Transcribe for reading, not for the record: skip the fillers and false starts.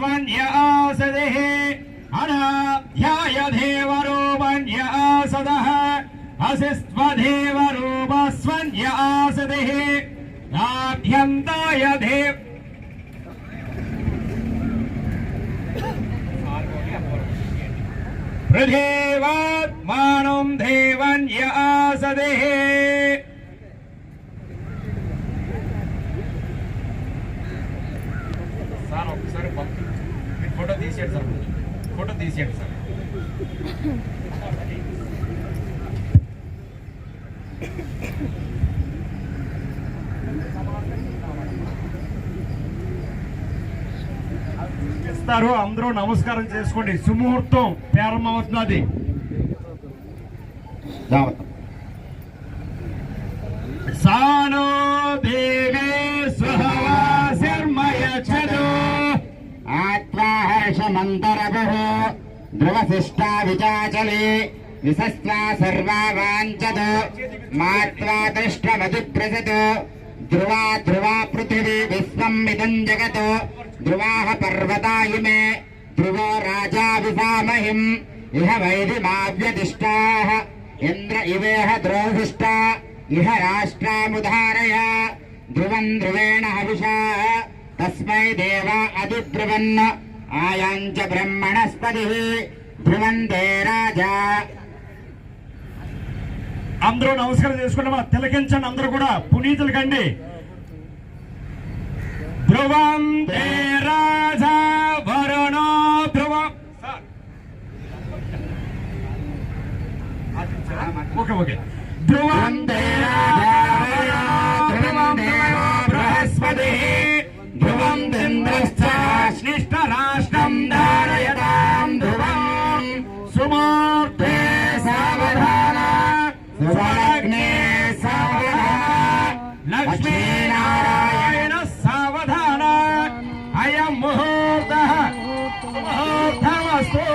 स्वन्यासदेः अनाध्याय देवरूपन्यासदः असिस्त्वदेवरूप स्वन्यासदेः नाभ्यन्ताय देव पृथिवात्मानं देवन्यासदेः photo తీసేయండి sir photo తీసేయండి sir ఇస్తారు అందరూ నమస్కారం చేసుకోండి సుముహూర్తం ప్రారంభమవుతున్నది సానో దేవే స్వహవాసిర్మయచదో ఆత్మాహర్షమంతరభుః ధ్రువశిష్టా విచాచలి విశస్త్వా సర్వా వాంఛతో మాత్వా దృష్టమధిప్రసతో ధ్రువా ధ్రువా పృథివీ విశ్వం ఇదం జగతో ధ్రువాః పర్వతా ఇమే ధ్రువో రాజా విసామహిం ఇహ వైదిమావ్యతిష్టాః ఇంద్ర ఇవేహ ద్రోహిష్టా ఇహ రాష్ట్రాముధారయ ధ్రువం ధ్రువేణ హవిషా తస్మై దేవా అధిబ్రువన్ ఆయాంచ బ్రహ్మణస్పతిః ధ్రువంతే రాజా. అందరూ నమస్కారం చేసుకుంటామా తిలకించండి అందరూ కూడా పునీతులు కండి. ధ్రువం తే రాజా వరుణో ధ్రువం ఓకే ధ్రువం తే రాజా ధ్రువం దేవో బృహస్పతిః ధ్రువం ఇంద్రశ్చాశ్లిష్ట రాష్ట్రం ధారయతాం ధ్రువం సుమూర్తే సావధాన సువర్ణే సావధాన లక్ష్మీనారాయణ సావధాన అయం ముహూర్తః ముహూర్తమస్తు.